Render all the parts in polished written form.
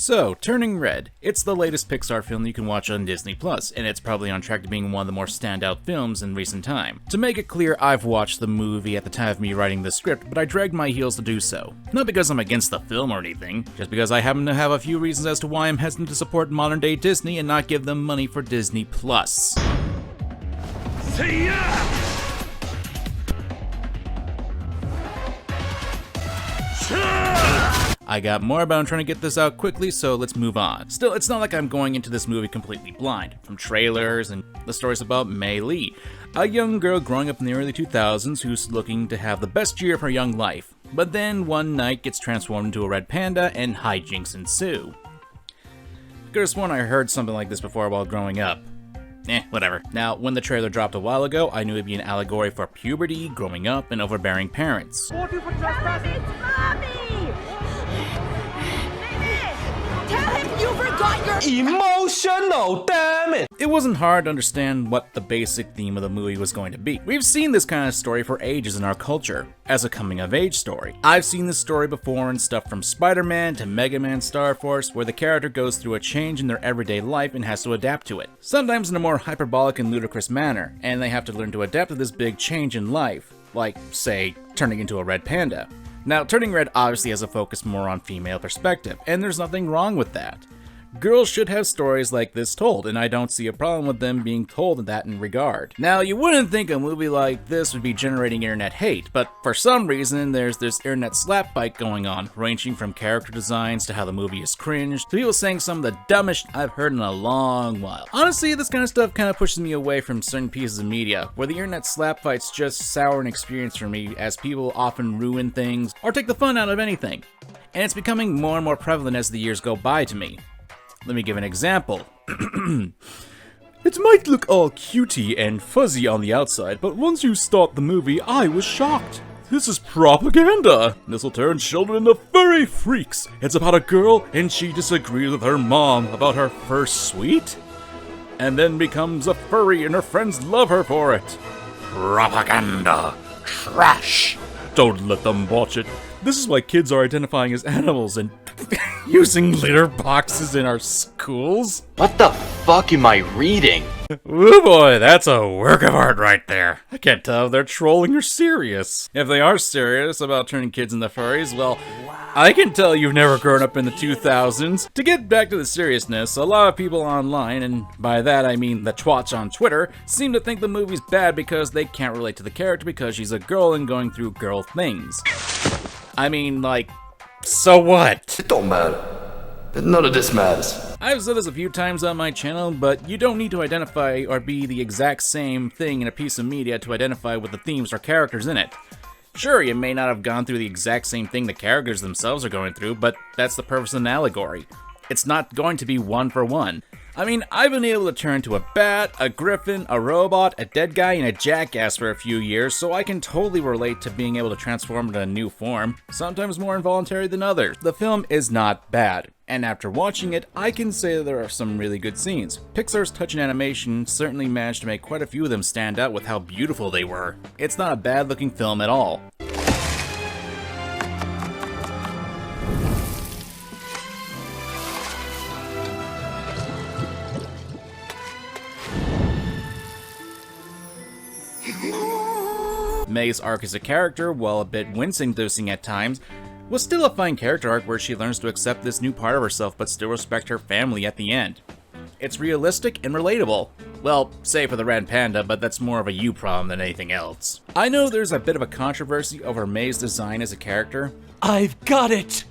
So, Turning Red. It's the latest Pixar film you can watch on Disney+, and it's probably on track to being one of the more standout films in recent time. To make it clear, I've watched the movie at the time of me writing the script, but I dragged my heels to do so. Not because I'm against the film or anything, just because I happen to have a few reasons as to why I'm hesitant to support modern-day Disney and not give them money for Disney+. See ya! I got more, but I'm trying to get this out quickly, so let's move on. Still, it's not like I'm going into this movie completely blind. From trailers and the stories about Mei Lee, a young girl growing up in the early 2000s who's looking to have the best year of her young life. But then one night gets transformed into a red panda and hijinks ensue. I could have sworn I heard something like this before while growing up. Whatever. Now, when the trailer dropped a while ago, I knew it'd be an allegory for puberty, growing up, and overbearing parents. Mommy, it's Mommy! Tell him you forgot your emotional, damn it! It wasn't hard to understand what the basic theme of the movie was going to be. We've seen this kind of story for ages in our culture, as a coming-of-age story. I've seen this story before in stuff from Spider-Man to Mega Man Star Force, where the character goes through a change in their everyday life and has to adapt to it. Sometimes in a more hyperbolic and ludicrous manner, and they have to learn to adapt to this big change in life, like, say, turning into a red panda. Now, Turning Red obviously has a focus more on female perspective, and there's nothing wrong with that. Girls should have stories like this told, and I don't see a problem with them being told in that regard. Now, you wouldn't think a movie like this would be generating internet hate, but for some reason, there's this internet slap fight going on, ranging from character designs to how the movie is cringe, to people saying some of the dumbest I've heard in a long while. Honestly, this kind of stuff kind of pushes me away from certain pieces of media, where the internet slap fight's just sour an experience for me, as people often ruin things, or take the fun out of anything. And it's becoming more and more prevalent as the years go by to me. Let me give an example. It might look all cutie and fuzzy on the outside, but once you start the movie, I was shocked. This is propaganda. This'll turn children into furry freaks. It's about a girl and she disagrees with her mom about her first sweet, and then becomes a furry and her friends love her for it. Propaganda. Trash. Don't let them watch it. This is why kids are identifying as animals and using litter boxes in our schools. What the fuck am I reading? Oh boy, that's a work of art right there. I can't tell if they're trolling or serious. If they are serious about turning kids into furries, well, I can tell you've never grown up in the 2000s. To get back to the seriousness, a lot of people online, and by that I mean the twats on Twitter, seem to think the movie's bad because they can't relate to the character because she's a girl and going through girl things. I mean, like, so what? It don't matter. None of this matters. I've said this a few times on my channel, but you don't need to identify or be the exact same thing in a piece of media to identify with the themes or characters in it. Sure, you may not have gone through the exact same thing the characters themselves are going through, but that's the purpose of an allegory. It's not going to be one for one. I mean, I've been able to turn to a bat, a griffin, a robot, a dead guy, and a jackass for a few years, so I can totally relate to being able to transform into a new form, sometimes more involuntary than others. The film is not bad, and after watching it, I can say that there are some really good scenes. Pixar's touch and animation certainly managed to make quite a few of them stand out with how beautiful they were. It's not a bad-looking film at all. Mei's arc as a character, while a bit wincing-inducing at times, was still a fine character arc where she learns to accept this new part of herself but still respect her family at the end. It's realistic and relatable. Well, save for the Red Panda, but that's more of a you problem than anything else. I know there's a bit of a controversy over Mei's design as a character. I've got it!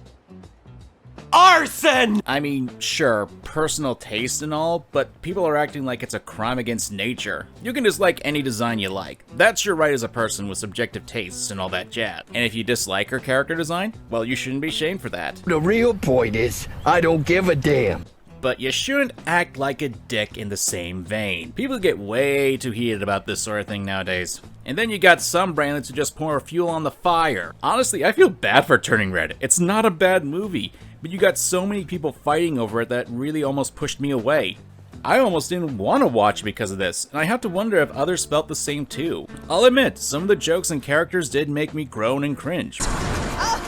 Arson! I mean, sure, personal taste and all, but people are acting like it's a crime against nature. You can dislike any design you like. That's your right as a person with subjective tastes and all that jazz. And if you dislike her character design, well, you shouldn't be shamed for that. The real point is, I don't give a damn. But you shouldn't act like a dick in the same vein. People get way too heated about this sort of thing nowadays. And then you got some brainlets who just pour fuel on the fire. Honestly, I feel bad for Turning Red. It's not a bad movie, but you got so many people fighting over it that really almost pushed me away. I almost didn't want to watch because of this, and I have to wonder if others felt the same too. I'll admit, some of the jokes and characters did make me groan and cringe. Oh,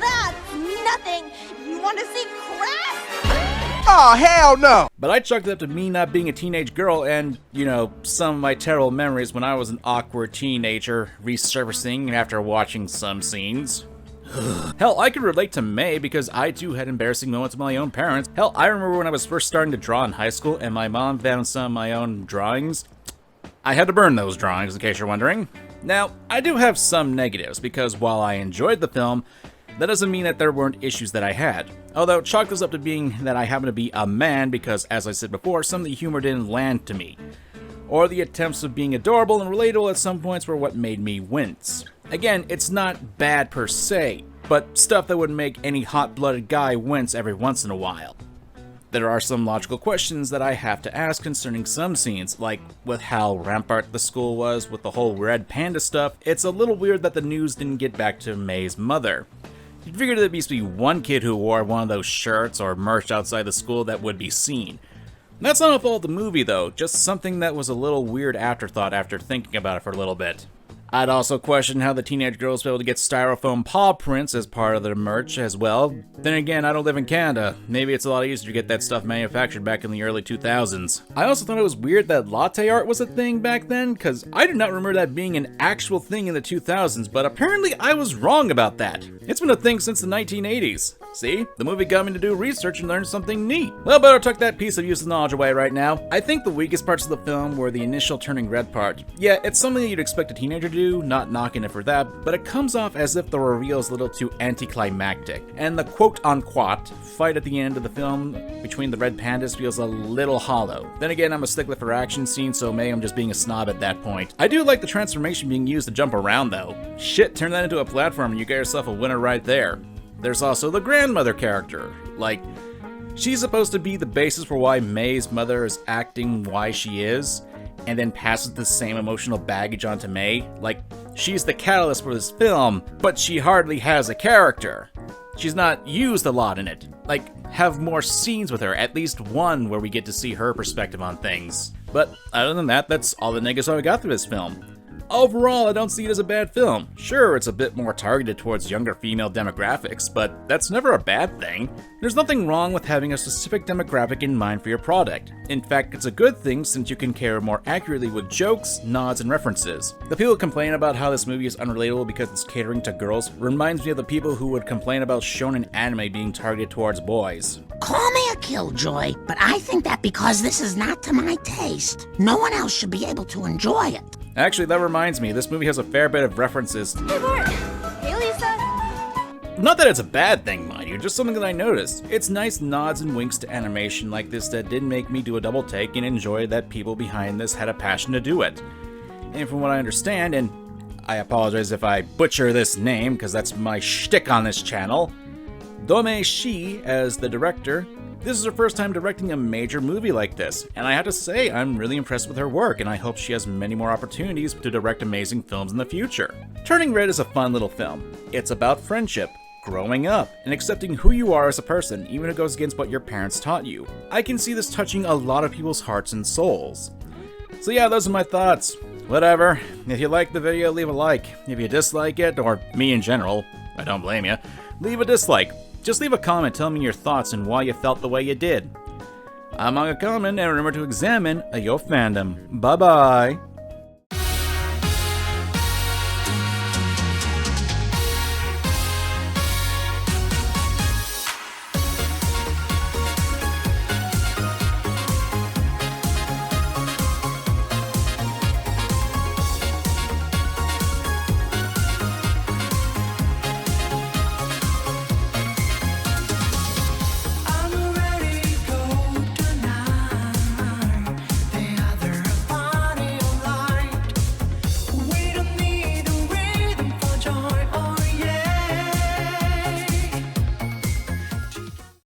that's nothing! You want to see crap? Oh, hell no! But I chalked it up to me not being a teenage girl and, you know, some of my terrible memories when I was an awkward teenager resurfacing after watching some scenes. Hell, I could relate to May because I too had embarrassing moments with my own parents. Hell, I remember when I was first starting to draw in high school and my mom found some of my own drawings. I had to burn those drawings, in case you're wondering. Now, I do have some negatives because while I enjoyed the film, that doesn't mean that there weren't issues that I had. Although, chalk this up to being that I happen to be a man because, as I said before, some of the humor didn't land to me. Or the attempts of being adorable and relatable at some points were what made me wince. Again, it's not bad per se, but stuff that would make any hot-blooded guy wince every once in a while. There are some logical questions that I have to ask concerning some scenes, like with how rampart the school was with the whole Red Panda stuff. It's a little weird that the news didn't get back to May's mother. You'd figure there'd at least be one kid who wore one of those shirts or merch outside the school that would be seen. That's not a fault of the movie though, just something that was a little weird afterthought after thinking about it for a little bit. I'd also question how the teenage girls were able to get styrofoam paw prints as part of their merch as well. Then again, I don't live in Canada. Maybe it's a lot easier to get that stuff manufactured back in the early 2000s. I also thought it was weird that latte art was a thing back then, because I do not remember that being an actual thing in the 2000s, but apparently I was wrong about that. It's been a thing since the 1980s. See? The movie got me to do research and learn something neat. Well, better tuck that piece of useless knowledge away right now. I think the weakest parts of the film were the initial turning red part. Yeah, it's something that you'd expect a teenager to do, not knocking it for that, but it comes off as if the reveal is a little too anticlimactic. And the quote-unquote fight at the end of the film between the Red Pandas feels a little hollow. Then again, I'm a stickler for action scenes, so maybe I'm just being a snob at that point. I do like the transformation being used to jump around though. Shit, turn that into a platform and you got yourself a winner right there. There's also the grandmother character. Like, she's supposed to be the basis for why May's mother is acting why she is, and then passes the same emotional baggage onto May. Like, she's the catalyst for this film, but she hardly has a character. She's not used a lot in it. Like, have more scenes with her, at least one where we get to see her perspective on things. But other than that, that's all the negatives I got through this film. Overall, I don't see it as a bad film. Sure, it's a bit more targeted towards younger female demographics, but that's never a bad thing. There's nothing wrong with having a specific demographic in mind for your product. In fact, it's a good thing since you can care more accurately with jokes, nods, and references. The people who complain about how this movie is unrelatable because it's catering to girls reminds me of the people who would complain about shonen anime being targeted towards boys. Call me a killjoy, but I think that because this is not to my taste, no one else should be able to enjoy it. Actually, that reminds me, this movie has a fair bit of references. Hey, Bart. Hey, Lisa. Not that it's a bad thing, mind you, just something that I noticed. It's nice nods and winks to animation like this that did make me do a double take and enjoy that people behind this had a passion to do it. And from what I understand, and I apologize if I butcher this name because that's my shtick on this channel, Dome Shi as the director. This is her first time directing a major movie like this, and I have to say I'm really impressed with her work, and I hope she has many more opportunities to direct amazing films in the future. Turning Red is a fun little film. It's about friendship, growing up, and accepting who you are as a person, even if it goes against what your parents taught you. I can see this touching a lot of people's hearts and souls. So yeah, those are my thoughts. Whatever, if you like the video, leave a like. If you dislike it, or me in general, I don't blame you, leave a dislike. Just leave a comment telling me your thoughts and why you felt the way you did. I'm MangaKamen, and remember to examine your fandom. Bye bye.